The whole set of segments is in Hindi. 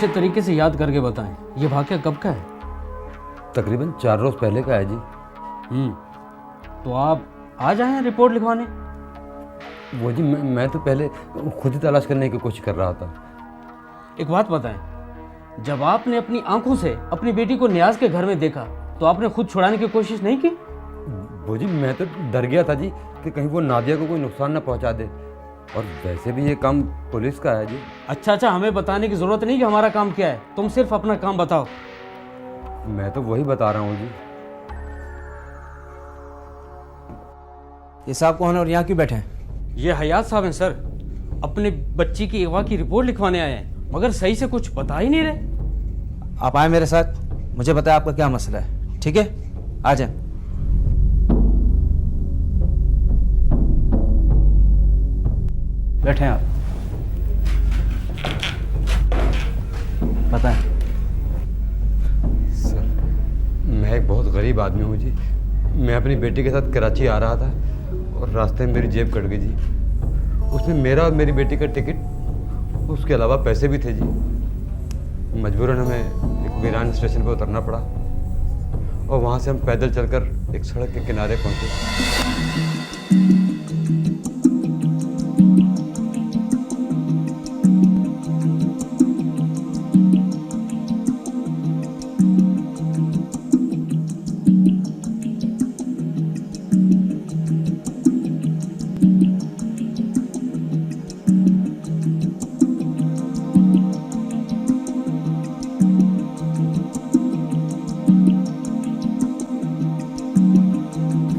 अच्छे तरीके से याद करके बताएं, ये वाक़या कब का है? तकरीबन 4 रोज़ पहले का है जी। तो आप आज आए हैं रिपोर्ट लिखवाने? वो जी मैं तो पहले खुद ही तलाश करने की कोशिश कर रहा था। एक बात बताएं, जब आपने अपनी आंखों से अपनी बेटी को नियाज के घर में देखा तो आपने खुद छुड़ाने की कोशिश नहीं की? वो जी मैं तो डर गया था जी कि कहीं वो नादिया को कोई नुकसान ना पहुंचा दे, और वैसे भी ये काम पुलिस का है जी। अच्छा, हमें बताने की ज़रूरत नहीं कि हमारा काम क्या है, तुम सिर्फ अपना काम बताओ। मैं तो वही बता रहा हूँ जी। ये साहब कौन है और यहाँ क्यों बैठे हैं? ये हयात साहब हैं सर, अपने बच्ची की अगवा की रिपोर्ट लिखवाने आए हैं, मगर सही से कुछ बता ही नहीं रहे। आप आए मेरे साथ, मुझे बताया आपका क्या मसला है। ठीक है, आ जाए। बैठे आप, बताएं। सर, मैं एक बहुत गरीब आदमी हूँ जी। मैं अपनी बेटी के साथ कराची आ रहा था और रास्ते में मेरी जेब कट गई जी। उसमें मेरा और मेरी बेटी का टिकट, उसके अलावा पैसे भी थे जी। मजबूरन हमें एक वीरान स्टेशन पर उतरना पड़ा और वहाँ से हम पैदल चलकर एक सड़क के किनारे पहुँचे।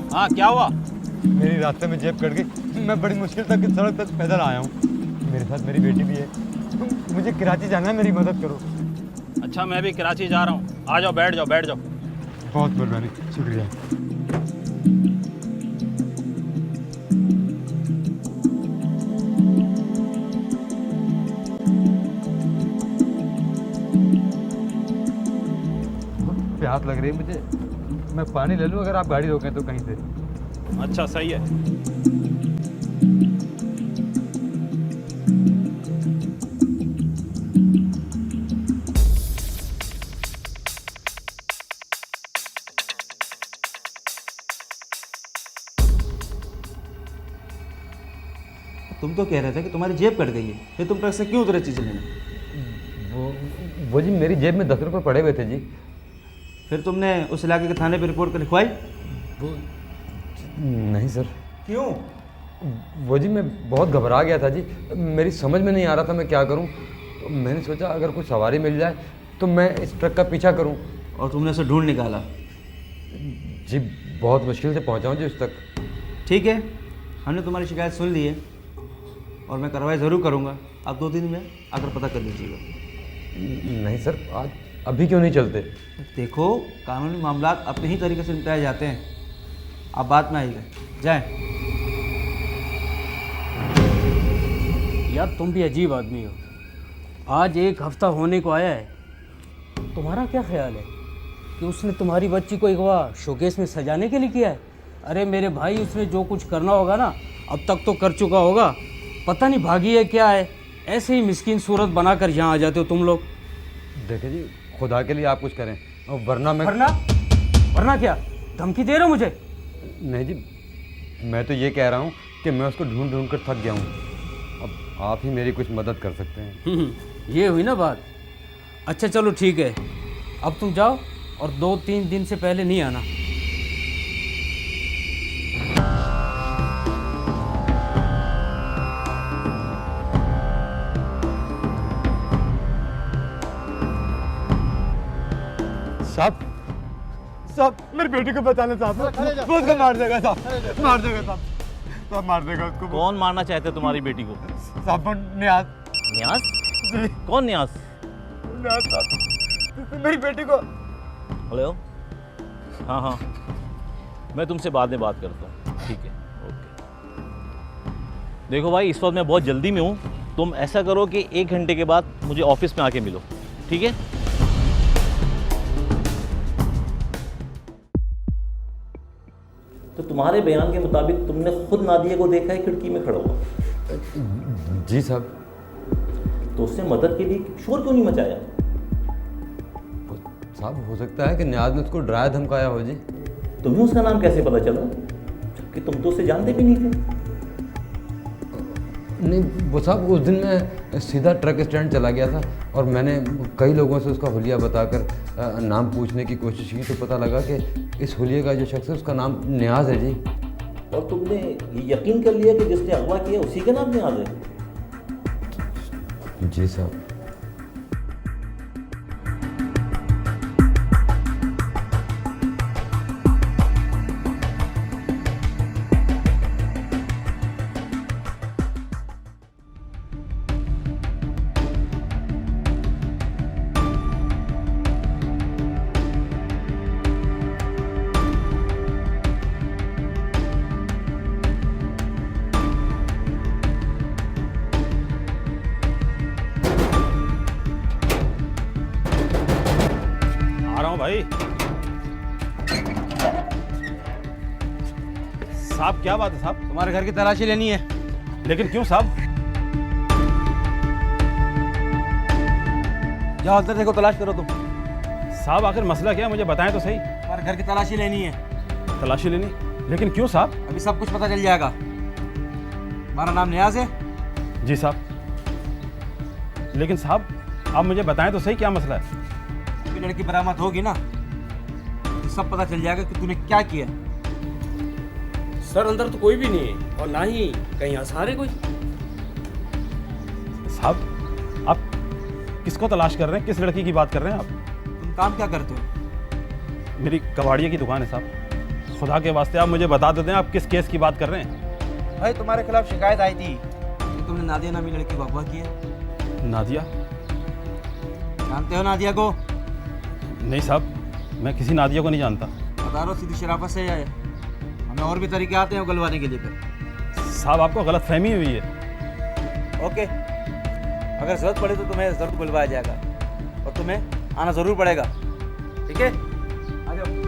हाँ, क्या हुआ? मेरी रास्ते में जेब कट गई। मैं बड़ी मुश्किल तक इस सड़क तक पैदल आया हूँ। मेरे साथ मेरी बेटी भी है। मुझे कराची जाना है, मेरी मदद करो। अच्छा, मैं भी कराची जा रहा हूँ। आ जाओ, बैठ जाओ, बैठ जाओ। बहुत मेहरबानी, शुक्रिया। प्यास लग रही है मुझे, मैं पानी ले लूँ अगर आप गाड़ी रोकें तो कहीं से। अच्छा, सही है। तुम तो कह रहे थे कि तुम्हारी जेब कट गई है, फिर तुम पैसे क्यों उतरे चीज़ें लेने? वो जी मेरी जेब में 10 रुपये पड़े हुए थे जी। फिर तुमने उस इलाके के थाने पे रिपोर्ट कर लिखवाई? वो नहीं सर। क्यों? वो जी मैं बहुत घबरा गया था जी, मेरी समझ में नहीं आ रहा था मैं क्या करूं। तो मैंने सोचा अगर कोई सवारी मिल जाए तो मैं इस ट्रक का पीछा करूं। और तुमने उसे ढूंढ निकाला? जी बहुत मुश्किल से पहुंचा हूं जी उस तक। ठीक है, हमने तुम्हारी शिकायत सुन ली है और मैं कार्रवाई ज़रूर करूँगा। आप 2 दिन में आकर पता कर लीजिएगा। नहीं सर, आज अभी क्यों नहीं चलते? देखो, कानूनी मामला अपने ही तरीके से निपटाए जाते हैं, आप बात में आइएगा। जाएं। यार तुम भी अजीब आदमी हो। आज 1 हफ्ता होने को आया है, तुम्हारा क्या ख्याल है कि उसने तुम्हारी बच्ची को अगवा शोकेस में सजाने के लिए किया है? अरे मेरे भाई, उसने जो कुछ करना होगा ना अब तक तो कर चुका होगा। पता नहीं भागी है क्या है, ऐसे ही मिस्कीन सूरत बनाकर यहाँ आ जाते हो तुम लोग। देखिए जी, खुदा के लिए आप कुछ करें, और वरना मैं। वरना क्या? धमकी दे रहे हो मुझे? नहीं जी, मैं तो ये कह रहा हूँ कि मैं उसको ढूंढ ढूंढ कर थक गया हूँ। अब आप ही मेरी कुछ मदद कर सकते हैं। ये हुई ना बात। अच्छा चलो ठीक है, अब तुम जाओ और 2-3 दिन से पहले नहीं आना। साहब मेरी बेटी को बचाना साहब, वो उसको मार देगा साहब, मार देगा साहब, साहब मार देगा उसको। कौन मारना चाहते तुम्हारी बेटी को? साहब नियाज। न्यास? जी कौन न्यास? नियाज साहब, मेरी बेटी को। हेलो, हाँ हाँ, मैं तुमसे बाद में बात करता हूँ। ठीक है, ओके। देखो भाई, इस वक्त मैं बहुत जल्दी में हूँ। तुम ऐसा करो कि 1 घंटे के बाद मुझे ऑफिस में आके मिलो, ठीक है? तो तुम्हारे बयान के मुताबिक तुमने खुद नादिया को देखा है खिड़की में खड़ा हुआ? जी साहब। तो उसने मदद के लिए शोर क्यों नहीं मचाया? साहब हो सकता है कि न्याज ने उसको डराया धमकाया हो जी। तुम्हें उसका नाम कैसे पता चला, कि तुम तो उसे जानते भी नहीं थे? नहीं वो साहब, उस दिन मैं सीधा ट्रक स्टैंड चला गया था और मैंने कई लोगों से उसका हुलिया बताकर नाम पूछने की कोशिश की, तो पता लगा कि इस हुलिये का जो शख्स है उसका नाम न्याज है जी। और तुमने ये यकीन कर लिया कि जिसने अगवा किया उसी का नाम न्याज है? जी साहब। आ रहा हूँ भाई। साहब क्या बात है साहब? तुम्हारे घर की तलाशी लेनी है। लेकिन क्यों साहब? जाओ अंदर देखो, तलाश करो तुम। साहब आखिर मसला क्या है, मुझे बताएं तो सही। तुम्हारे घर की तलाशी लेनी है। तलाशी लेनी? लेकिन क्यों साहब? अभी सब कुछ पता चल जाएगा। तुम्हारा नाम न्याज है? जी साहब। लेकिन साहब आप मुझे बताएं तो सही क्या मसला है? अभी लड़की बरामद होगी ना तो सब पता चल जाएगा कि तूने क्या किया। सर अंदर तो कोई भी नहीं है और ना ही कहीं आसार है कोई। साहब आप किसको तलाश कर रहे हैं, किस लड़की की बात कर रहे हैं आप? तुम काम क्या करते हो? मेरी कबाड़िये की दुकान है साहब। खुदा के वास्ते आप मुझे बता देते हैं आप किस केस की बात कर रहे हैं? भाई तुम्हारे खिलाफ शिकायत आई थी कि तुमने नादिया नामी लड़की को अगवा किया। नादिया? जानते हो नादिया को? नहीं साहब, मैं किसी नादिया को नहीं जानता। बता रहा सीधी शराफत से आए। हमें और भी तरीके आते हैं उगलवाने के लिए। फिर साहब आपको गलतफहमी हुई है। ओके, अगर जरूरत पड़े तो तुम्हें जरूर बुलवाया जाएगा और तुम्हें आना जरूर पड़ेगा, ठीक है? आ जाओ।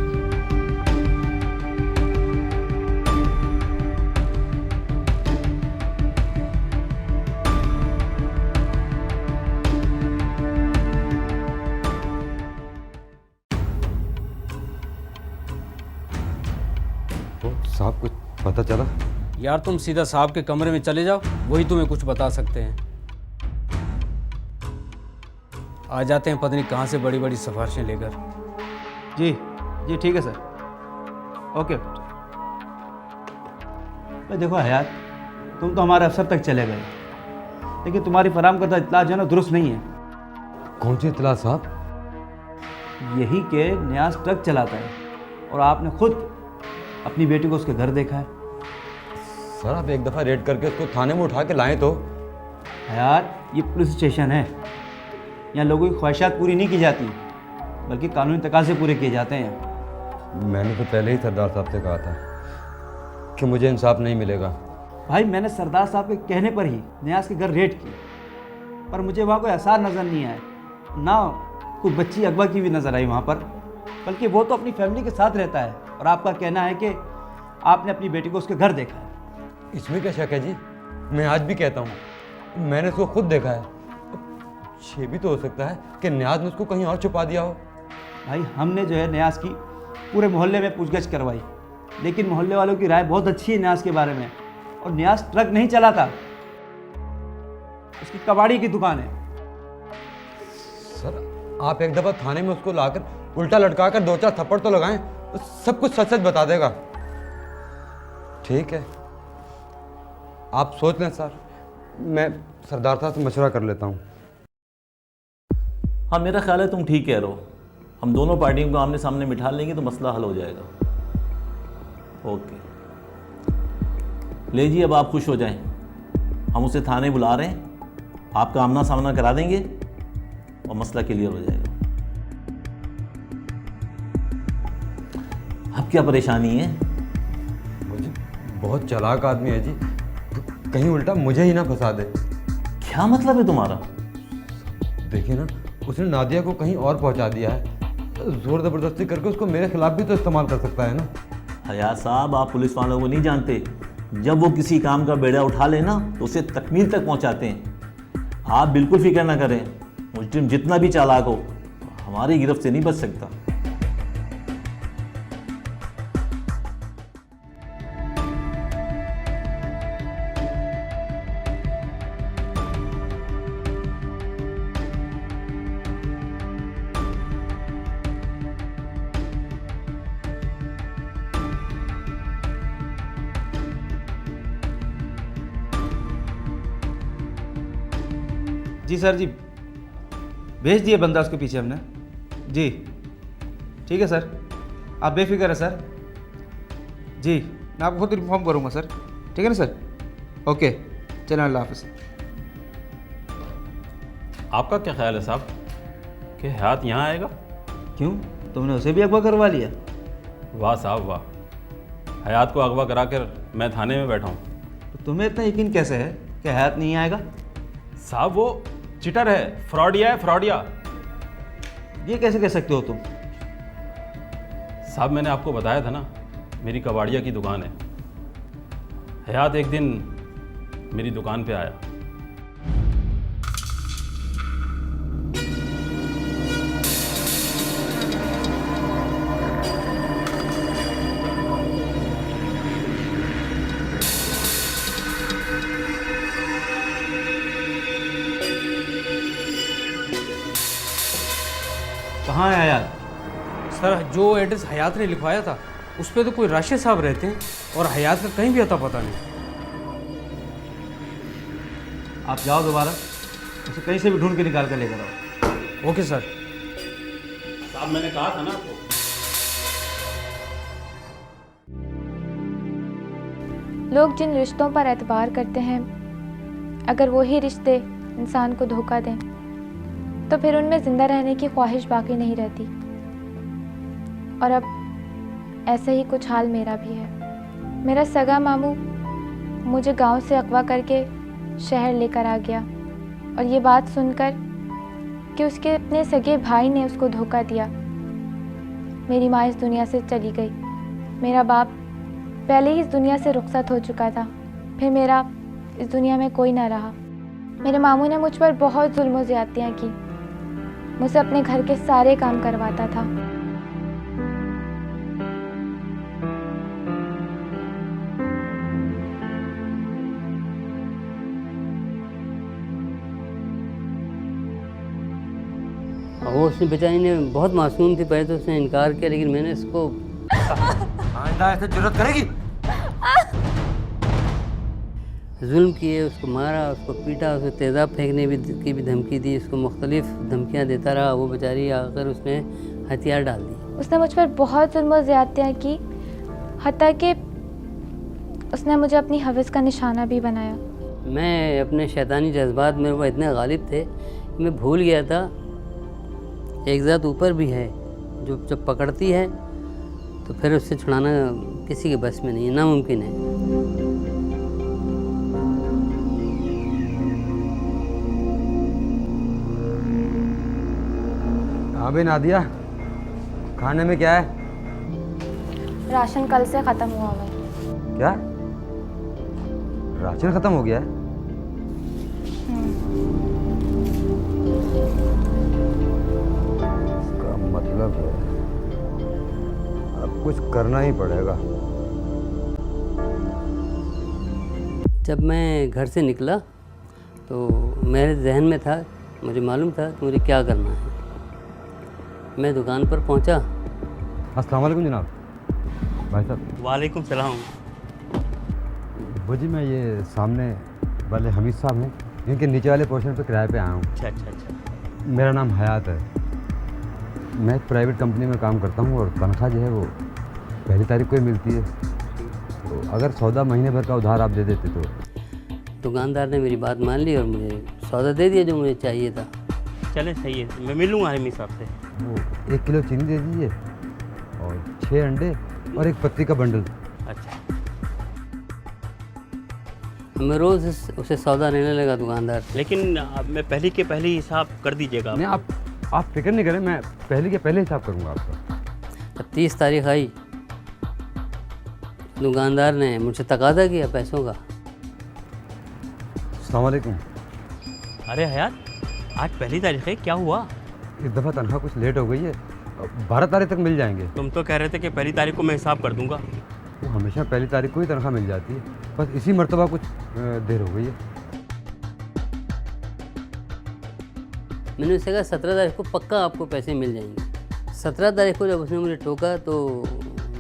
तो साहब कुछ पता चला? यार तुम सीधा साहब के कमरे में चले जाओ, वही तुम्हें कुछ बता सकते हैं। आ जाते हैं पता नहीं कहाँ से बड़ी बड़ी सिफारिशें लेकर। जी जी ठीक है सर, ओके। तो देखो हयात, तुम तो हमारे अफसर तक चले गए, लेकिन तुम्हारी फराहम करदा इत्तला जो है ना दुरुस्त नहीं है। कौन सी इतला साहब? यही के न्याज ट्रक चलाता है और आपने खुद अपनी बेटी को उसके घर देखा है। सर आप एक दफ़ा रेड करके उसको थाने में उठा के लाएं तो। यार ये पुलिस स्टेशन है, यहाँ लोगों की ख्वाहिशात पूरी नहीं की जाती बल्कि कानूनी तकाज़े पूरे किए जाते हैं। मैंने तो पहले ही सरदार साहब से कहा था कि मुझे इंसाफ नहीं मिलेगा। भाई मैंने सरदार साहब के कहने पर ही न्याज के घर रेड की, पर मुझे वहाँ कोई आसार नज़र नहीं आया, ना कोई बच्ची अगवा की भी नज़र आई वहाँ पर, बल्कि वो तो अपनी फैमिली के साथ रहता है और आपका कहना है कि आपने अपनी बेटी को उसके घर देखा है। इसमें क्या शक है जी? मैं आज भी कहता हूँ मैंने उसको खुद देखा है। ये भी तो हो सकता है कि न्याज ने उसको कहीं और छुपा दिया हो। भाई हमने जो है न्याज की पूरे मोहल्ले में पूछगछ करवाई, लेकिन मोहल्ले वालों की राय बहुत अच्छी है न्याज के बारे में, और न्याज ट्रक नहीं चलाता, उसकी कबाड़ी की दुकान है। सर आप एक दफ़ा थाने में उसको लाकर उल्टा लटका कर 2-4 थप्पड़ तो लगाएं, तो सब कुछ सच सच बता देगा। ठीक है, आप सोच लें सर, मैं सरदार साहब से मशवरा कर लेता हूँ। हाँ मेरा ख्याल है तुम ठीक कह रहे हो। हम दोनों पार्टियों को आमने सामने बिठा लेंगे तो मसला हल हो जाएगा। ओके ले जी, अब आप खुश हो जाएं। हम उसे थाने बुला रहे हैं, आपका आमना सामना करा देंगे और मसला क्लियर हो जाएगा। अब क्या परेशानी है? मुझे बहुत चालाक आदमी है जी, कहीं उल्टा मुझे ही ना फंसा दे। क्या मतलब है तुम्हारा? देखिए ना, उसने नादिया को कहीं और पहुंचा दिया है, जोर ज़बरदस्ती करके उसको मेरे खिलाफ भी तो इस्तेमाल कर सकता है ना। हयात साहब आप पुलिस वालों को नहीं जानते, जब वो किसी काम का बेड़ा उठा लेना तो उसे तकमील तक पहुंचाते हैं। आप बिल्कुल फिक्र ना करें, मुजरिम जितना भी चालाक हो हमारी गिरफ्त से नहीं बच सकता। जी सर जी, भेज दिए बंदा उसके पीछे हमने। जी ठीक है सर, आप बेफिक्र है सर। जी मैं आपको खुद इन्फॉर्म करूँगा सर, ठीक है ना सर। ओके चलो, अल्लाह हाफ़िज़। आपका क्या ख्याल है साहब कि हयात यहाँ आएगा? क्यों, तुमने उसे भी अगवा करवा लिया? वाह साहब वाह, हयात को अगवा करा कर मैं थाने में बैठा हूँ। तो तुम्हें इतना यकीन कैसे है कि हयात नहीं आएगा? साहब वो चिटर है, फ्रॉडिया है, फ्रॉडिया। ये कैसे कह सकते हो तुम? साहब मैंने आपको बताया था ना, मेरी कबाड़िया की दुकान है। हयात एक दिन मेरी दुकान पे आया। कहाँ है हयात? सर जो एड्रेस हयात ने लिखवाया था उस पर तो कोई राशिद साहब रहते हैं और हयात का कहीं भी अता पता नहीं। आप जाओ दोबारा, उसे कहीं से भी ढूंढ के निकाल कर लेकर आओ। Okay sir. साहब मैंने कहा था ना आपको। लोग जिन रिश्तों पर एतबार करते हैं, अगर वही रिश्ते इंसान को धोखा दें तो फिर उनमें ज़िंदा रहने की ख्वाहिश बाकी नहीं रहती। और अब ऐसे ही कुछ हाल मेरा भी है। मेरा सगा मामू मुझे गांव से अगवा करके शहर लेकर आ गया और ये बात सुनकर कि उसके अपने सगे भाई ने उसको धोखा दिया, मेरी माँ इस दुनिया से चली गई। मेरा बाप पहले ही इस दुनिया से रुखसत हो चुका था, फिर मेरा इस दुनिया में कोई ना रहा। मेरे मामू ने मुझ पर बहुत जुल्म ज़्यादतियाँ की, मुझसे अपने घर के सारे काम करवाता था। वो उसने बेचारी ने बहुत मासूम थी, पहले तो उसने इनकार किया, लेकिन मैंने इसको आइंदा ऐसे जरूरत करेगी? जुल्म किए, उसको मारा, उसको पीटा, उसको तेज़ाब फेंकने की भी धमकी दी, उसको मुख्तलिफ धमकियाँ देता रहा। वो बेचारी आकर उसने हथियार डाल दिए। उसने मुझ पर बहुत जुल्म ज़्यादतियाँ की, हत्ता कि उसने मुझे अपनी हवस का निशाना भी बनाया। मैं अपने शैतानी जज्बात मेरे को इतने गालिब थे कि मैं भूल गया था एक ज़ात ऊपर भी है जो जब पकड़ती है तो फिर उससे छुड़ाना किसी के बस में नहीं है, नामुमकिन है। हाँ भाई नादिया, खाने में क्या है? राशन कल से ख़त्म हुआ हुआ है। क्या राशन खत्म हो गया है? इसका मतलब है अब कुछ करना ही पड़ेगा। जब मैं घर से निकला तो मेरे जहन में था, मुझे मालूम था कि मुझे क्या करना है। मैं दुकान पर पहुंचा। अस्सलाम वालेकुम जनाब। भाई साहब। वालेकुम सलाम। वो जी मैं ये सामने वाले हमीद साहब हैं, इनके नीचे वाले पोर्शन पे किराए पे आया हूँ। अच्छा। मेरा नाम हयात है। मैं एक प्राइवेट कंपनी में काम करता हूँ और तनख्वाह जो है वो पहली तारीख को ही मिलती है। तो अगर सौदा महीने भर का उधार आप दे देते तो। दुकानदार ने मेरी बात मान ली और मुझे सौदा दे दिया जो मुझे चाहिए था। चले सही है, मैं मिलूँगा हमीद साहब से। वो 1 किलो चीनी दे दीजिए और 6 अंडे और एक पत्ती का बंडल। अच्छा, मैं रोज़ उसे सौदा लेने लगा दुकानदार से। लेकिन अब मैं पहली के पहली हिसाब कर दीजिएगा। नहीं आप फिक्र नहीं करें, मैं पहले के पहले हिसाब करूँगा आपका। जब 30 तारीख आई दुकानदार ने मुझसे तकादा किया पैसों का। अस्सलाम वालेकुम। अरे हयात, आज पहली तारीख है, क्या हुआ? इस दफ़ा तनख्वाह कुछ लेट हो गई है, 12 तारीख तक मिल जाएंगे। तुम तो कह रहे थे कि पहली तारीख को मैं हिसाब कर दूंगा। वो हमेशा पहली तारीख को ही तनख्वाह मिल जाती है, बस इसी मरतबा कुछ देर हो गई है। मैंने उससे कहा 17 तारीख को पक्का आपको पैसे मिल जाएंगे। 17 तारीख को जब उसने मुझे टोका तो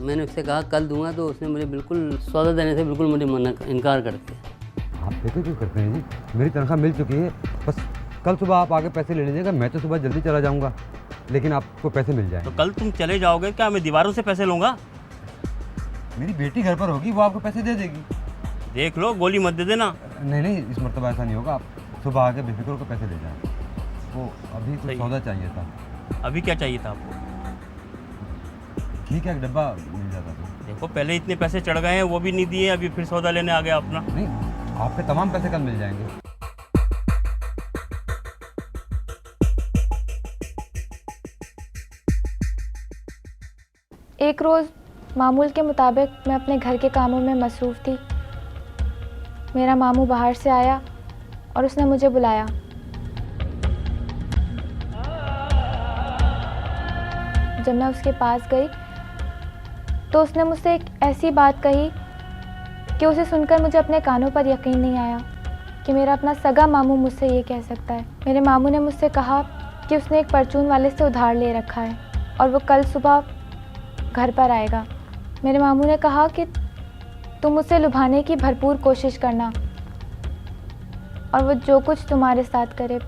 मैंने उससे कहा कल दूंगा, तो उसने मुझे बिल्कुल सौदा देने से बिल्कुल मुझे इनकार कर दिया। आप फिक्र क्यों करते हैं जी, मेरी तनख्वाह मिल चुकी है, बस कल सुबह आप आके पैसे ले लीजिएगा। मैं तो सुबह जल्दी चला जाऊँगा, लेकिन आपको पैसे मिल तो जाएंगे। कल तुम चले जाओगे क्या? मैं दीवारों से पैसे लूँगा? मेरी बेटी घर पर होगी, वो आपको पैसे दे देगी। देख लो, गोली मत दे देना। नहीं नहीं, इस मरतबा ऐसा नहीं होगा। आप सुबह आके बेफिक्र होकर पैसे ले जाएँ। वो अभी कुछ सही। सौदा चाहिए था। अभी क्या चाहिए था आपको? ठीक है, एक डब्बा मिल जाता था। देखो, पहले इतने पैसे चढ़ गए हैं, वो भी नहीं दिए, अभी फिर सौदा लेने आ गया अपना। नहीं, आपके तमाम पैसे कल मिल जाएंगे। एक रोज़ मामूल के मुताबिक मैं अपने घर के कामों में मसरूफ़ थी। मेरा मामू बाहर से आया और उसने मुझे बुलाया। जब मैं उसके पास गई तो उसने मुझसे एक ऐसी बात कही कि उसे सुनकर मुझे अपने कानों पर यकीन नहीं आया कि मेरा अपना सगा मामू मुझसे ये कह सकता है। मेरे मामू ने मुझसे कहा कि उसने एक परचून वाले से उधार ले रखा है और वो कल सुबह घर पर आएगा। मेरे मामू ने कहा कि तुम उसे लुभाने की भरपूर कोशिश करना और वो जो कुछ तुम्हारे साथ करे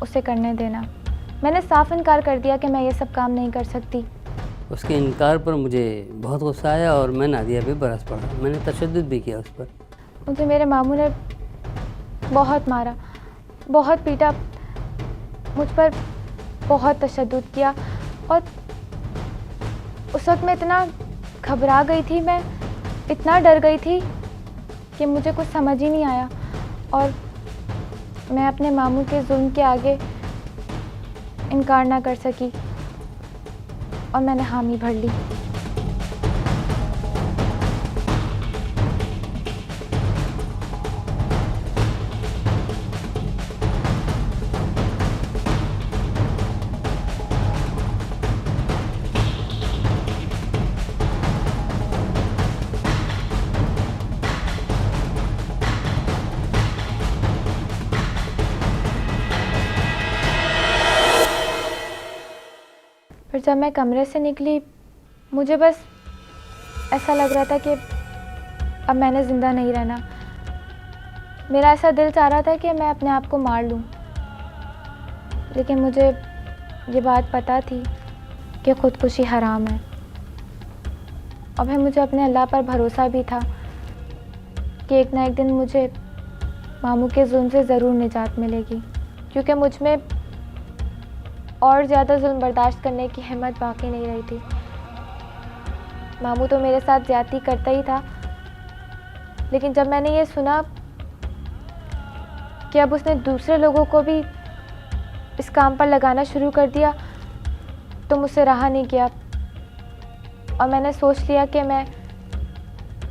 उसे करने देना। मैंने साफ इनकार कर दिया कि मैं ये सब काम नहीं कर सकती। उसके इनकार पर मुझे बहुत गुस्सा आया और मैं नादिया पे बरस पड़ा। मैंने तशद्दुद भी किया उस पर। मुझे मेरे मामू ने बहुत मारा, बहुत पीटा, मुझ पर बहुत तशद्दुद किया और उस वक्त मैं इतना घबरा गई थी, मैं इतना डर गई थी कि मुझे कुछ समझ ही नहीं आया और मैं अपने मामू के जुल्म के आगे इनकार ना कर सकी और मैंने हामी भर ली। फिर जब मैं कमरे से निकली मुझे बस ऐसा लग रहा था कि अब मैंने ज़िंदा नहीं रहना। मेरा ऐसा दिल चाह रहा था कि मैं अपने आप को मार लूं, लेकिन मुझे ये बात पता थी कि ख़ुदकुशी हराम है और फिर मुझे अपने अल्लाह पर भरोसा भी था कि एक ना एक दिन मुझे मामू के जुल्म से ज़रूर निजात मिलेगी, क्योंकि मुझ में और ज़्यादा जुल्म बर्दाश्त करने की हिम्मत बाकी नहीं रही थी। मामू तो मेरे साथ ज़्यादती करता ही था, लेकिन जब मैंने ये सुना कि अब उसने दूसरे लोगों को भी इस काम पर लगाना शुरू कर दिया तो मुझसे रहा नहीं गया और मैंने सोच लिया कि मैं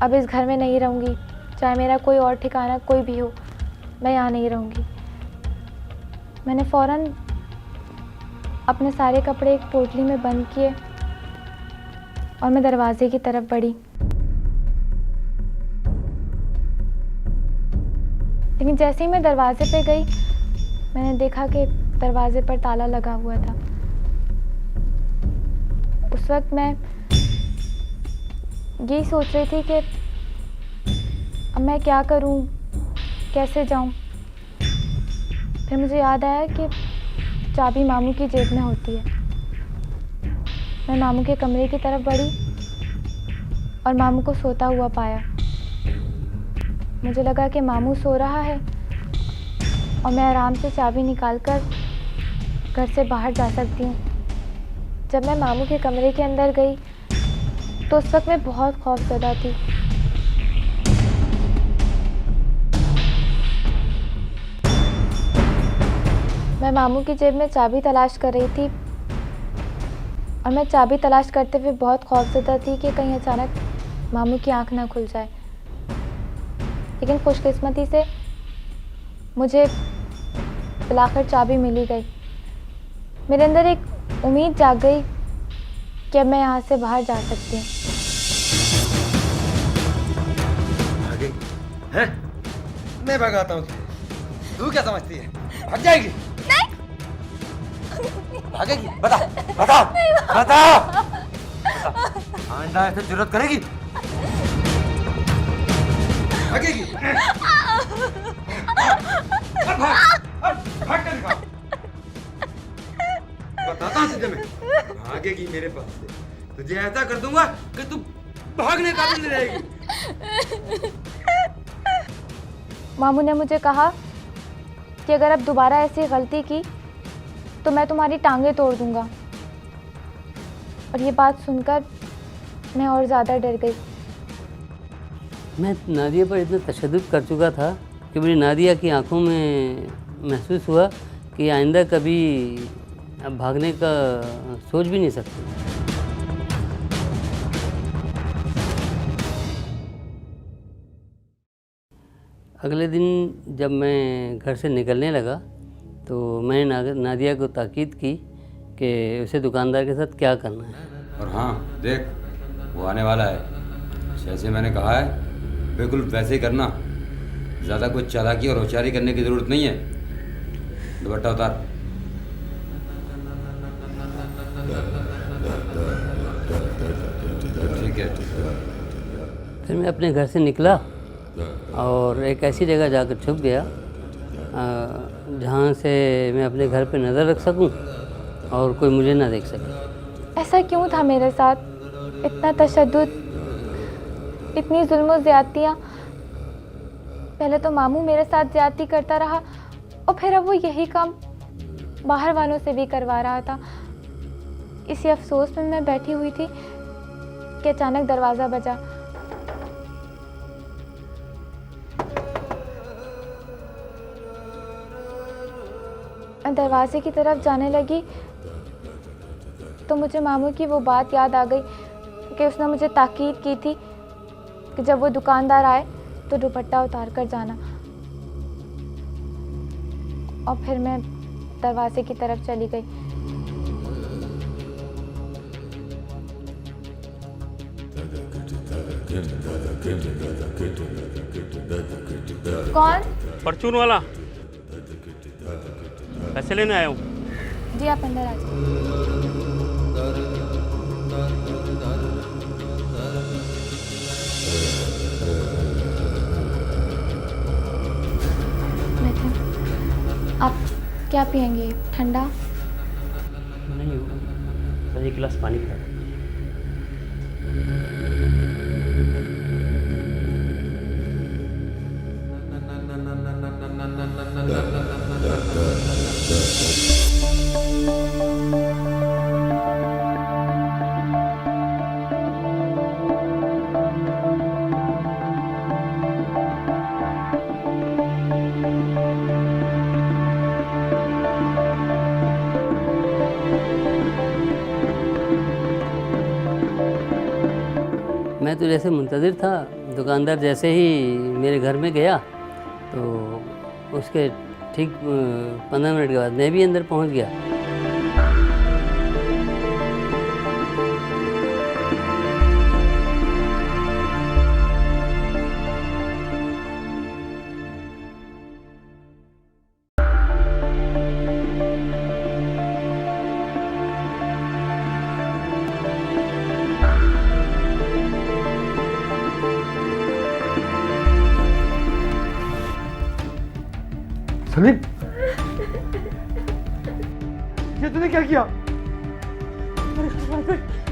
अब इस घर में नहीं रहूँगी, चाहे मेरा कोई और ठिकाना कोई भी हो, मैं यहाँ नहीं रहूँगी। मैंने फ़ौरन अपने सारे कपड़े एक पोटली में बंद किए और मैं दरवाजे की तरफ बढ़ी, लेकिन जैसे ही मैं दरवाजे पे गई मैंने देखा कि दरवाजे पर ताला लगा हुआ था। उस वक्त मैं यही सोच रही थी कि अब मैं क्या करूं, कैसे जाऊं। फिर मुझे याद आया कि चाबी मामू की जेब में होती है। मैं मामू के कमरे की तरफ बढ़ी और मामू को सोता हुआ पाया। मुझे लगा कि मामू सो रहा है और मैं आराम से चाबी निकालकर घर से बाहर जा सकती हूँ। जब मैं मामू के कमरे के अंदर गई तो उस वक्त मैं बहुत खौफज़दा थी। मैं मामू की जेब में चाबी तलाश कर रही थी और मैं चाबी तलाश करते हुए बहुत खौफज़दा थी कि कहीं अचानक मामू की आंख ना खुल जाए। लेकिन खुशकिस्मती से मुझे बिलाखिर चाबी मिल ही गई। मेरे अंदर एक उम्मीद जाग गई कि अब मैं यहाँ से बाहर जा सकती हूँ। भागेगी हैं? मैं भगाता हूँ तू क्या समझती है? भाग जाएगी? नहीं भागेगी? बता बता बता आइंदा ऐसे जुर्रत करेगी? भागेगी? भाग कर दिखा। बताता हूँ तुझे मैं, भागेगी मेरे पास से तुझे ऐसा कर दूंगा कि तू भागने काबिल नहीं रहेगी। मामू ने मुझे कहा कि अगर अब दोबारा ऐसी गलती की तो मैं तुम्हारी टांगें तोड़ दूंगा। और ये बात सुनकर मैं और ज़्यादा डर गई। मैं नादिया पर इतना तशद्दुद कर चुका था कि मेरी नादिया की आंखों में महसूस हुआ कि आइंदा कभी अब भागने का सोच भी नहीं सकती। अगले दिन जब मैं घर से निकलने लगा तो मैंने नादिया को ताकीद की कि उसे दुकानदार के साथ क्या करना है। और हाँ देख वो आने वाला है, जैसे मैंने कहा है बिल्कुल वैसे ही करना, ज़्यादा कुछ चालाकी और होशियारी करने की ज़रूरत नहीं है। दुपट्टा उतार। ठीक है। फिर मैं अपने घर से निकला और एक ऐसी जगह जाकर छुप गया जहाँ से मैं अपने घर पे नज़र रख सकूं और कोई मुझे ना देख सके। ऐसा क्यों था मेरे साथ? इतना तशद्दुद, इतनी जुल्म ज़्यादतियाँ। पहले तो मामू मेरे साथ ज़्यादती करता रहा और फिर अब वो यही काम बाहर वालों से भी करवा रहा था। इसी अफसोस में मैं बैठी हुई थी कि अचानक दरवाज़ा बजा। मैं दरवाजे की तरफ जाने लगी तो मुझे मामू की वो बात याद आ गई कि उसने मुझे ताकीद की थी कि जब वो दुकानदार आए तो दुपट्टा उतार कर जाना। और फिर मैं दरवाजे की तरफ चली गई। कौन? परचून वाला, पैसे लेने आया हूँ। जी आप अंदर आ जाइए। बैठो। आप क्या पियेंगे? ठंडा? नहीं, बस एक गिलास पानी पिला। मैं तो जैसे मुंतज़िर था, दुकानदार जैसे ही मेरे घर में गया तो उसके ठीक 15 मिनट के बाद मैं भी अंदर पहुंच गया। सलीम, ये तूने क्या किया?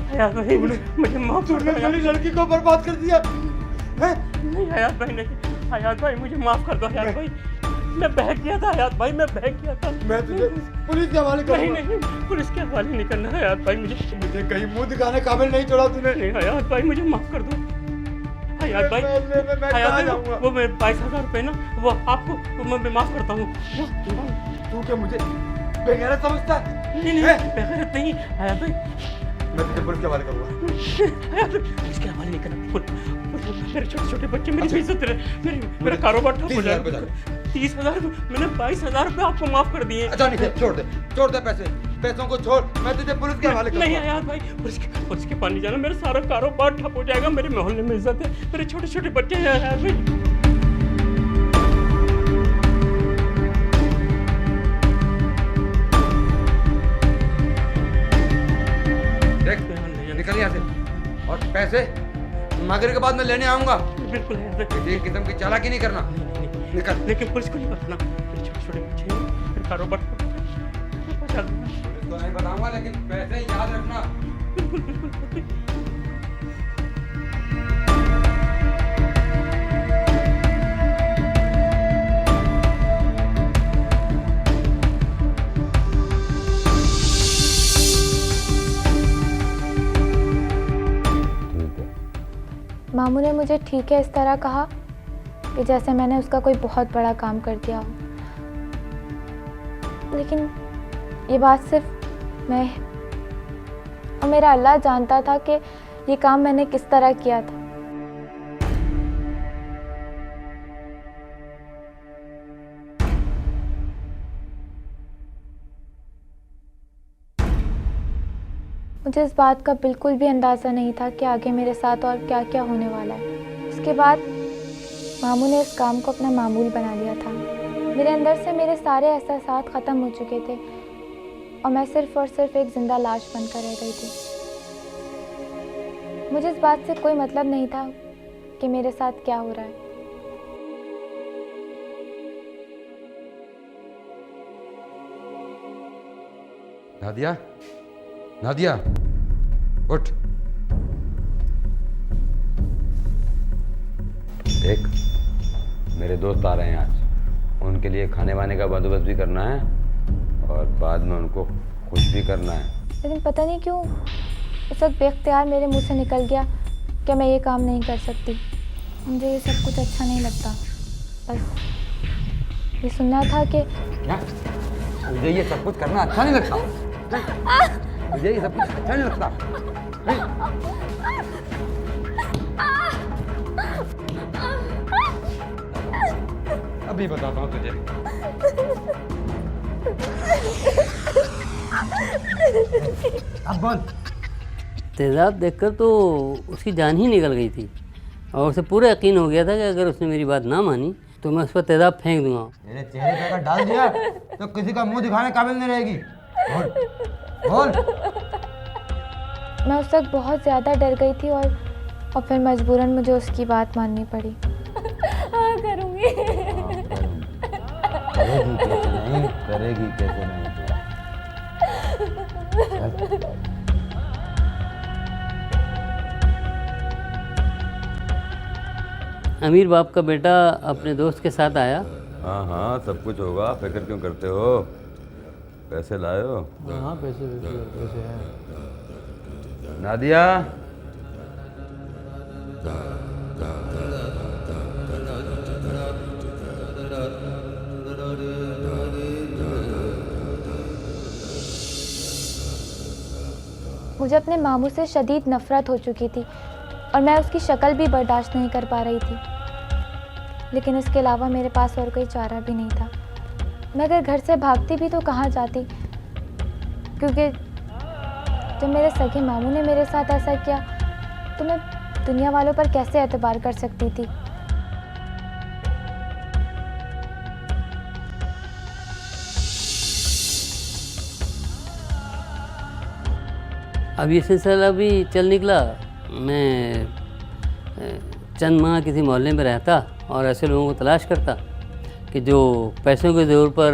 हयात भाई मुझे माफ कर दो। मेरी लड़की को बर्बाद कर दिया है? नहीं हयात भाई नहीं, हयात भाई मुझे माफ कर दो। हयात भाई मैं बहक गया था। हयात भाई मैं बहक गया था। मैं तुझे पुलिस के हवाले नहीं करूंगा। नहीं, पुलिस के हवाले नहीं करना हयात भाई। मुझे कहीं मुंह दिखाने काबिल नहीं छोड़ा तूने। नहीं हयात भाई मुझे माफ कर दो। हयात भाई, मैं हयात कहाँ भाई जाऊंगा? वो मैं 22,000 रुपये ना वो आपको मैं माफ करता हूँ। तू क्या मुझे बेगैरत समझता है? नहीं नहीं बेगैरत नहीं हयात भाई। मैं तुझे पुलिस के हवाले करूंगा। पुलिस के हवाले नहीं करना। मेरे छोटे छोटे बच्चे, मेरी बेइज्जत रहे, मेरा कारोबार ठप हो जाएगा। 30,000 मैंने 22,000 रुपये आपको माफ कर दिए। अच्छा नहीं छोड़ दे पैसे। पैसों को छोड़, मैं तुझे पुलिस के हवाले नहीं करूंगा। हयात भाई, पुलिस के पास नहीं जाना, मेरा सारा कारोबार ठप हो जाएगा, मेरे मोहल्ले में इज्जत है, मेरे छोटे छोटे बच्चे हैं हयात भाई। देख, निकल यहाँ से, और पैसे मगरिब के बाद मैं लेने आऊंगा। बिल्कुल हयात भाई। किसी किस्म की चालाकी नहीं करना। निकल। लेकिन पुलिस को नहीं बताना, मेरे छोटे छोटे बच्चे हैं, मेरे कारोबार पहुंचा दूंगा। पुलिस को नहीं बताऊंगा, लेकिन पैसे याद रखना। बिल्कुल बिल्कुल। मामू ने मुझे ठीक है इस तरह कहा कि जैसे मैंने उसका कोई बहुत बड़ा काम कर दिया हो। लेकिन ये बात सिर्फ मैं और मेरा अल्लाह जानता था कि ये काम मैंने किस तरह किया था। मुझे इस बात का बिल्कुल भी अंदाज़ा नहीं था कि आगे मेरे साथ और क्या क्या होने वाला है। उसके बाद मामू ने इस काम को अपना मामूल बना लिया था। मेरे अंदर से मेरे सारे एहसास ख़त्म हो चुके थे और मैं सिर्फ़ और सिर्फ एक ज़िंदा लाश बनकर रह गई थी। मुझे इस बात से कोई मतलब नहीं था कि मेरे साथ क्या हो रहा है। नादिया, नादिया, उठ। देख, मेरे दोस्त आ रहे हैं आज, उनके लिए खाने वाने का बंदोबस्त भी करना है और बाद में उनको खुश भी करना है। लेकिन पता नहीं क्यों उस वक्त बेख्तियार मेरे मुंह से निकल गया कि मैं ये काम नहीं कर सकती। मुझे ये सब कुछ अच्छा नहीं लगता। बस ये सुनना था कि क्या? मुझे ये सब कुछ करना अच्छा नहीं लगता। मुझे ये सब कुछ अच्छा नहीं लगता। अभी बताता हूँ तुझे। अब बोल। तेज़ाब देखकर तो उसकी जान ही निकल गई थी और उसे पूरा यकीन हो गया था कि अगर उसने मेरी बात ना मानी तो मैं उस पर तेज़ाब फेंक दूंगा। मेरे चेहरे पे अगर डाल दिया तो किसी का मुंह दिखाने काबिल नहीं रहेगी। बोल, बोल। मैं उस वक्त बहुत ज़्यादा डर गई थी और फिर मजबूरन मुझे उसकी बात माननी पड़ी। हाँ करूँगी। करेगी कैसे नहीं। अमीर बाप का बेटा अपने दोस्त के साथ आया। हाँ हाँ, सब कुछ होगा, फिक्र क्यों करते हो? पैसे लायो? हाँ पैसे हैं। नादिया, मुझे अपने मामू से शदीद नफ़रत हो चुकी थी और मैं उसकी शक्ल भी बर्दाश्त नहीं कर पा रही थी। लेकिन इसके अलावा मेरे पास और कोई चारा भी नहीं था। मैं अगर घर से भागती भी तो कहाँ जाती, क्योंकि जब मेरे सगे मामू ने मेरे साथ ऐसा किया तो मैं दुनिया वालों पर कैसे एतबार कर सकती थी। अब ये सिलसिला भी चल निकला। मैं चंद माह किसी मोहल्ले में रहता और ऐसे लोगों को तलाश करता कि जो पैसों के जोर पर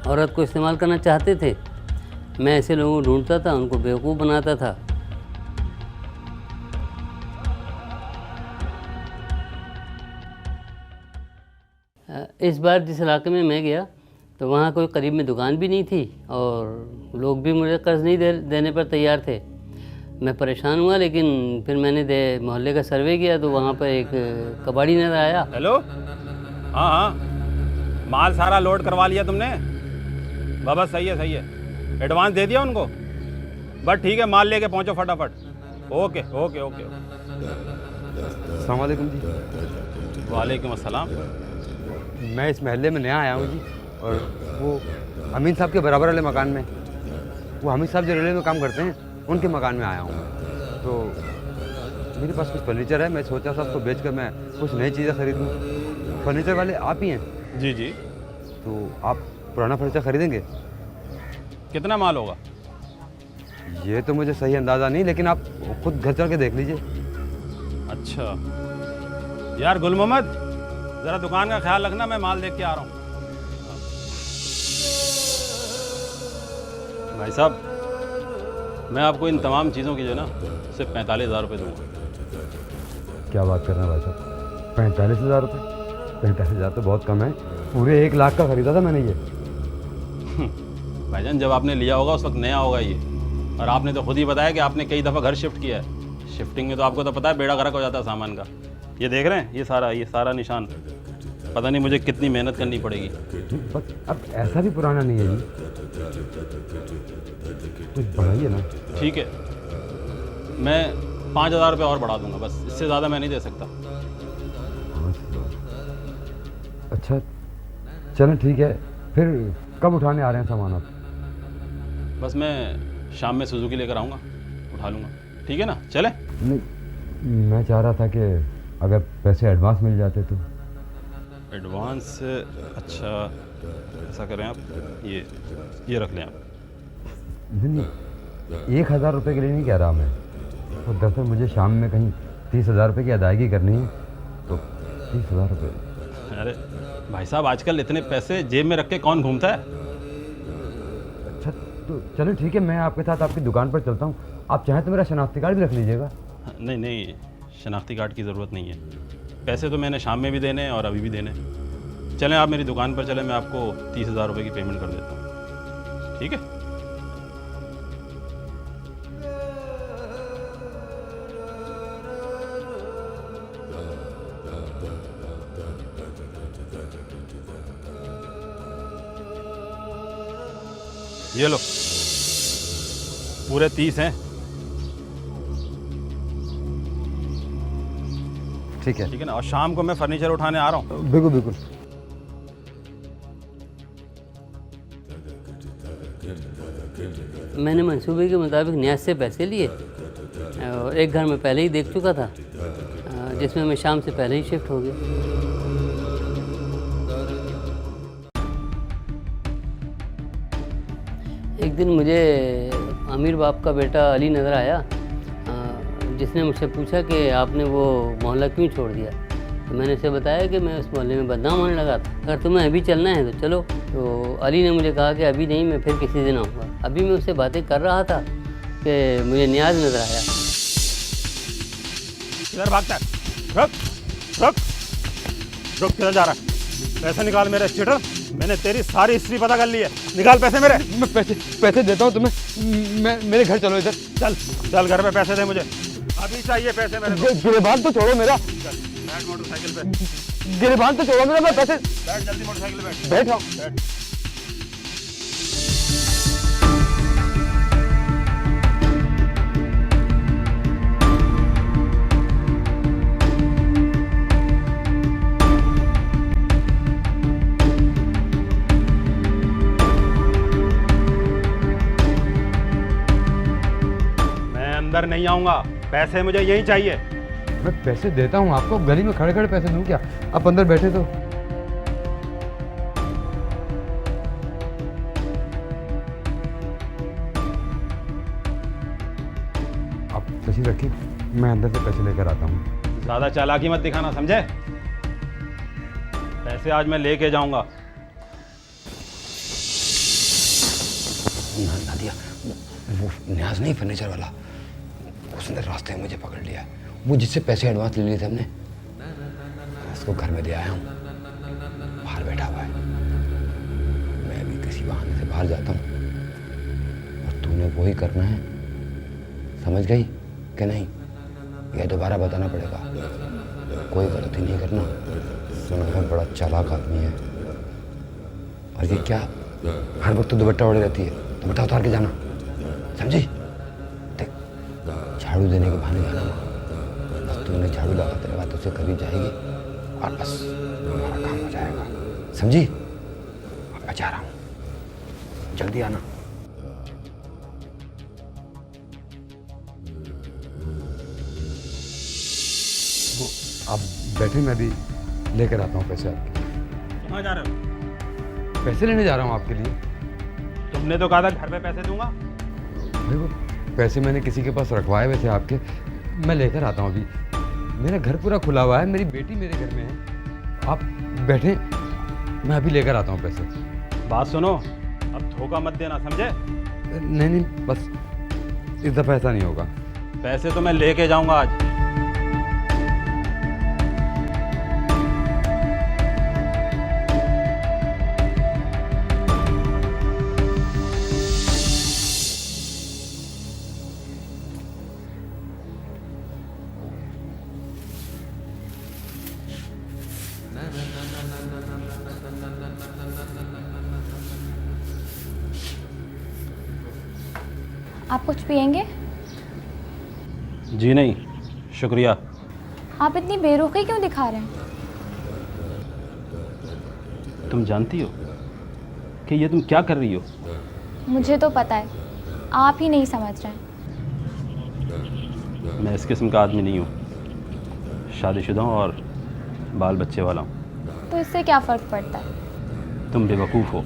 औरत को इस्तेमाल करना चाहते थे। मैं ऐसे लोगों को ढूंढता था, उनको बेवकूफ़ बनाता था। इस बार जिस इलाके में मैं गया तो वहाँ कोई करीब में दुकान भी नहीं थी और लोग भी मुझे कर्ज़ नहीं देने पर तैयार थे। मैं परेशान हुआ, लेकिन फिर मैंने मोहल्ले का सर्वे किया तो वहाँ पर एक कबाड़ी नज़र आया। हेलो, हाँ हाँ, माल सारा लोड करवा लिया तुमने? बस सही है, सही है। एडवांस दे दिया उनको? बस ठीक है, माल लेके पहुँचो फटाफट। Okay okay okay. अस्सलाम वालेकुम जी। वालेकुम अस्सलाम। मैं इस महल्ले में नया आया हूँ जी, और वो अमीन साहब के बराबर वाले मकान में। वो हमीद साहब जो रेलवे में काम करते हैं उनके मकान में आया हूँ मैं। तो मेरे पास कुछ फर्नीचर है, मैं सोचा था उसको बेच कर मैं कुछ नई चीज़ें खरीद लूँ। फर्नीचर वाले आप ही हैं? जी जी। तो आप पुराना फर्नीचर खरीदेंगे? कितना माल होगा? ये तो मुझे सही अंदाज़ा नहीं, लेकिन आप खुद घर चल के देख लीजिए। अच्छा यार गुल मोहम्मद, ज़रा दुकान का ख्याल रखना, मैं माल देख के आ रहा हूँ। भाई साहब, मैं आपको इन तमाम चीज़ों की जो है ना सिर्फ 45,000 रुपये दूँगा। क्या बात कर रहे हैं भाई साहब, 45,000 रुपये? 45,000 तो बहुत कम है, पूरे 1 लाख का खरीदा था मैंने ये। भाईजान, जब आपने लिया होगा उस वक्त नया होगा ये, और आपने तो खुद ही बताया कि आपने कई दफ़ा घर शिफ्ट किया है। शिफ्टिंग में तो आपको तो पता है बेड़ा गर्क हो जाता है सामान का। ये देख रहे हैं, ये सारा निशान, पता नहीं मुझे कितनी मेहनत करनी पड़ेगी। बस अब ऐसा भी पुराना नहीं है जी, कुछ बढ़ाइए ना। ठीक है, मैं 5,000 रुपये और बढ़ा दूंगा, बस इससे ज़्यादा मैं नहीं दे सकता। अच्छा चलें ठीक है, फिर कब उठाने आ रहे हैं सामान आप? बस मैं शाम में सुजुकी लेकर आऊँगा, उठा लूँगा। ठीक है ना, चले? नहीं, मैं चाह रहा था कि अगर पैसे एडवांस मिल जाते तो। एडवांस? अच्छा ऐसा करें आप, ये रख लें आप। नहीं, 1,000 रुपये के लिए नहीं कह रहा मैं, तो दरअसल मुझे शाम में कहीं 30,000 रुपये की अदायगी करनी है, तो 30,000 रुपये। अरे भाई साहब, आजकल इतने पैसे जेब में रख के कौन घूमता है? अच्छा तो चलो ठीक है, मैं आपके साथ आपकी दुकान पर चलता हूँ, आप चाहें तो मेरा शनाख्ती कार्ड भी रख लीजिएगा। नहीं, शनाख्ती कार्ड की ज़रूरत नहीं है, पैसे तो मैंने शाम में भी देने हैं और अभी भी देने हैं। चलें आप मेरी दुकान पर चलें, मैं आपको 30,000 रुपये की पेमेंट कर देता हूँ। ठीक है? ये लो, पूरे 30 हैं। ठीक है, ठीक है ना, और शाम को मैं फर्नीचर उठाने आ रहा हूँ। बिल्कुल बिल्कुल। मैंने मंसूबे के मुताबिक न्याज से पैसे लिए और एक घर में पहले ही देख चुका था, जिसमें मैं शाम से पहले ही शिफ्ट हो गया। एक दिन मुझे अमीर बाप का बेटा अली नज़र आया, जिसने मुझसे पूछा कि आपने वो मोहल्ला क्यों छोड़ दिया। तो मैंने उसे बताया कि मैं उस मोहल्ले में बदनाम होने लगा था, अगर तुम्हें अभी चलना है तो चलो। तो अली ने मुझे कहा कि अभी नहीं, मैं फिर किसी दिन आऊँगा। अभी मैं उससे बातें कर रहा था कि मुझे न्याज नज़र आया। किधर भागता है? रुक, किधर जा रहा है? पैसे निकाल मेरे चीटर, मैंने तेरी सारी हिस्ट्री पता कर ली है। निकाल पैसे मेरे। मैं पैसे देता हूँ तुम्हें, मेरे घर चलो इधर। चल घर पे पैसे दे मुझे, अभी चाहिए पैसे मेरे को। गिरबान तो छोड़ो मेरा, बैठ मोटरसाइकिल पे, गिरबान तो छोड़ो मेरा, मैं पैसे। बैठ जल्दी मोटरसाइकिल पे बैठा। बैठ। अंदर नहीं आऊंगा, पैसे मुझे यही चाहिए। मैं पैसे देता हूँ आपको, गली में खड़े खड़े पैसे दूँ क्या? आप अंदर बैठे तो। आप तशरीफ रखिए, मैं अंदर से पैसे लेकर आता हूँ। ज्यादा चालाकी मत दिखाना, समझे? पैसे आज मैं लेके जाऊंगा। नादिया, वो न्याज नहीं फर्नीचर वाला, उसने रास्ते में मुझे पकड़ लिया। वो जिससे पैसे एडवांस ले लिए थे हमने, उसको घर में ले आया हूँ, बाहर बैठा हुआ है। मैं भी किसी बहाने से बाहर जाता हूँ और तूने वो ही करना है, समझ गई कि नहीं? यह दोबारा बताना पड़ेगा, कोई गलती नहीं करना। सुना है बड़ा चालाक आदमी है। और ये क्या, हर वक्त तो दुपट्टा ओढ़े रहती है, दुपट्टा उतार के जाना, समझी? देख, झाड़ू देने के बहाने जाना, बस तूने झाड़ू लगाते रहेगा तो उसे करीब जाएगी और बस हमारा काम हो जाएगा, समझी? अब मैं जा रहा हूँ, जल्दी आना। आप बैठे, मैं अभी लेकर आता हूँ पैसे आपके। कहाँ जा रहे हो? पैसे लेने जा रहा हूँ आपके लिए। तुमने तो कहा था घर पे पैसे दूंगा। भाई वो पैसे मैंने किसी के पास रखवाए हुए थे आपके, मैं लेकर आता हूँ अभी। मेरा घर पूरा खुला हुआ है, मेरी बेटी मेरे घर में है। आप बैठे, मैं अभी लेकर आता हूँ पैसे। बात सुनो, अब धोखा मत देना, समझे? नहीं नहीं, बस इस दफ़ा ऐसा नहीं होगा। पैसे तो मैं लेके जाऊंगा आज। आप कुछ पियेंगे? जी नहीं, शुक्रिया। आप इतनी बेरुखी क्यों दिखा रहे हैं? तुम जानती हो कि ये तुम क्या कर रही हो? मुझे तो पता है, आप ही नहीं समझ रहे हैं। मैं इस किस्म का आदमी नहीं हूँ। शादीशुदा हूँ और बाल बच्चे वाला हूँ। तो इससे क्या फ़र्क पड़ता है? तुम बेवकूफ़ हो,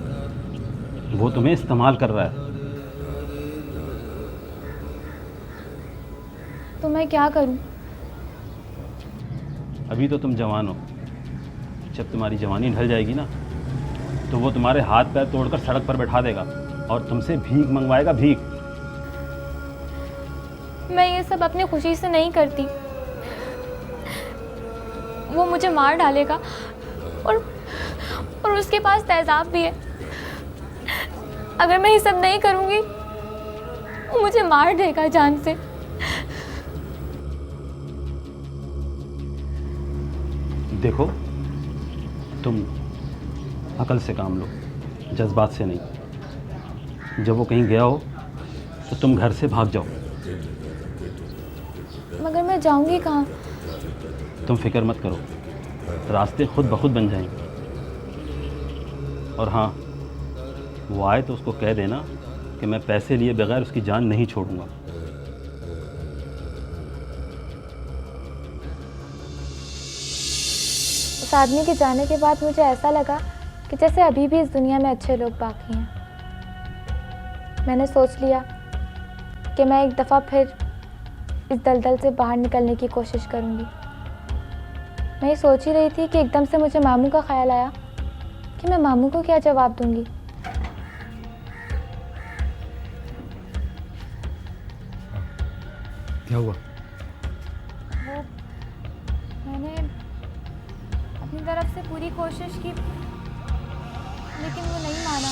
वो तुम्हें इस्तेमाल कर रहा है। तो मैं क्या करूं? अभी तो तुम जवान हो, जब तुम्हारी जवानी ढल जाएगी ना, तो वो तुम्हारे हाथ पैर तोड़कर सड़क पर बैठा देगा और तुमसे भीख मंगवाएगा, भीख। मैं ये सब अपनी खुशी से नहीं करती। वो मुझे मार डालेगा और उसके पास तेजाब भी है। अगर मैं ये सब नहीं करूंगी, वो मुझे मार देगा जान से। देखो, तुम अकल से काम लो, जज्बात से नहीं। जब वो कहीं गया हो तो तुम घर से भाग जाओ। मगर मैं जाऊंगी कहाँ? तुम फिक्र मत करो, रास्ते खुद ब खुद बन जाएंगे। और हाँ, वो आए तो उसको कह देना कि मैं पैसे लिए बगैर उसकी जान नहीं छोड़ूंगा। उस आदमी के जाने के बाद मुझे ऐसा लगा कि जैसे अभी भी इस दुनिया में अच्छे लोग बाकी हैं। मैंने सोच लिया कि मैं एक दफ़ा फिर इस दलदल से बाहर निकलने की कोशिश करूंगी। मैं ये सोच ही रही थी कि एकदम से मुझे मामू का ख्याल आया कि मैं मामू को क्या जवाब दूंगी। क्या हुआ? वो मैंने अपनी तरफ से पूरी कोशिश की, लेकिन वो नहीं माना।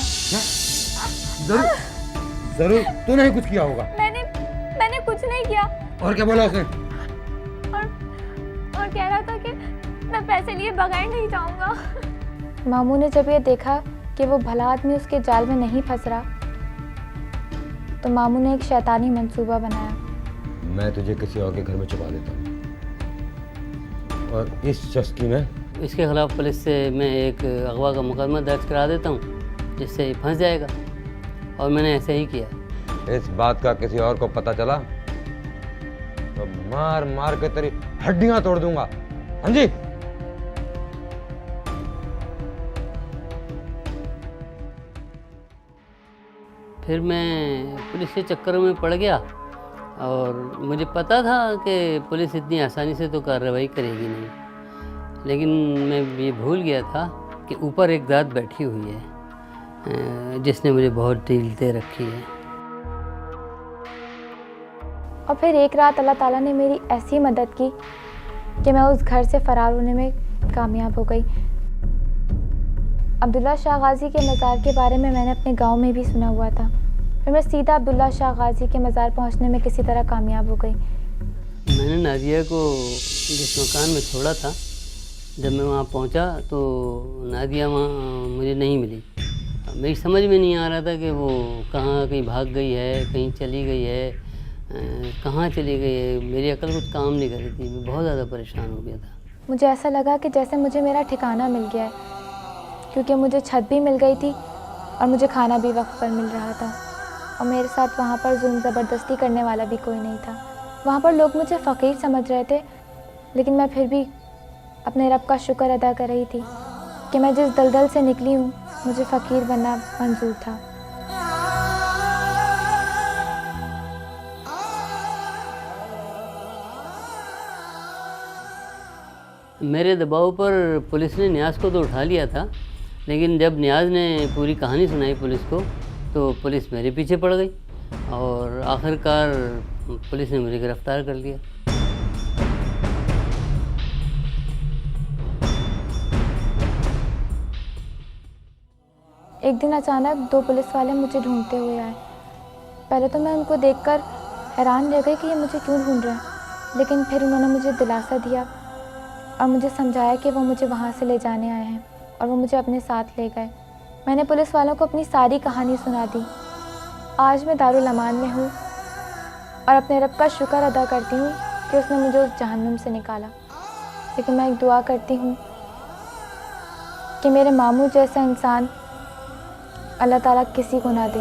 जरूर जरूर तूने ही कुछ किया होगा। मैंने कुछ नहीं किया। और क्या बोला उसने? और कह रहा था कि मैं पैसे लिए बगैर नहीं जाऊंगा। मामू ने जब ये देखा कि वो भला आदमी उसके जाल में नहीं फंस रहा, तो मामू ने एक शैतानी मंसूबा बनाया। मैं तुझे किसी और के घर में छुपा देता हूँ, और इस शख्स की मैं इसके खिलाफ पुलिस से मैं एक अगवा का मुकदमा दर्ज करा देता हूँ, जिससे फंस जाएगा। और मैंने ऐसे ही किया। इस बात का किसी और को पता चला तो मार मार के तेरी हड्डियां तोड़ दूंगा, समझी? फिर मैं पुलिस के चक्करों में पड़ गया, और मुझे पता था कि पुलिस इतनी आसानी से तो कार्रवाई करेगी नहीं। लेकिन मैं ये भूल गया था कि ऊपर एक ज़ात बैठी हुई है जिसने मुझे बहुत डील दे रखी है। और फिर एक रात अल्लाह ताला ने मेरी ऐसी मदद की कि मैं उस घर से फ़रार होने में कामयाब हो गई। अब्दुल्ला शाह गाज़ी के मज़ार के बारे में मैंने अपने गांव में भी सुना हुआ था। फिर मैं सीधा अब्दुल्ला शाह गाज़ी के मज़ार पहुंचने में किसी तरह कामयाब हो गई। मैंने नादिया को जिस मकान में छोड़ा था, जब मैं वहाँ पहुँचा तो नादिया वहाँ मुझे नहीं मिली। मेरी समझ में नहीं आ रहा था कि वो कहाँ, कहीं भाग गई है, कहीं चली गई है, कहाँ चली गई है। मेरी अकल कुछ काम नहीं कर रही थी। मैं बहुत ज़्यादा परेशान हो गया था। मुझे ऐसा लगा कि जैसे मुझे मेरा ठिकाना मिल गया है, क्योंकि मुझे छत भी मिल गई थी और मुझे खाना भी वक्त पर मिल रहा था, और मेरे साथ वहाँ पर जुल्म ज़बरदस्ती करने वाला भी कोई नहीं था। वहाँ पर लोग मुझे फ़कीर समझ रहे थे, लेकिन मैं फिर भी अपने रब का शुक्र अदा कर रही थी कि मैं जिस दलदल से निकली हूँ मुझे फ़कीर बनना मंजूर था। मेरे दबाव पर पुलिस ने नियाज़ को तो उठा लिया था, लेकिन जब नियाज़ ने पूरी कहानी सुनाई पुलिस को तो पुलिस मेरे पीछे पड़ गई और आखिरकार पुलिस ने मुझे गिरफ़्तार कर लिया। एक दिन अचानक 2 पुलिस वाले मुझे ढूंढते हुए आए। पहले तो मैं उनको देखकर हैरान रह गई कि ये मुझे क्यों ढूंढ रहे हैं, लेकिन फिर उन्होंने मुझे दिलासा दिया और मुझे समझाया कि वो मुझे वहाँ से ले जाने आए हैं और वो मुझे अपने साथ ले गए। मैंने पुलिस वालों को अपनी सारी कहानी सुना दी। आज मैं दारुल अमान में हूँ और अपने रब का शुक्र अदा करती हूँ कि उसने मुझे उस जहन्नुम से निकाला। लेकिन मैं एक दुआ करती हूँ कि मेरे मामू जैसा इंसान अल्लाह ताला किसी को ना दे।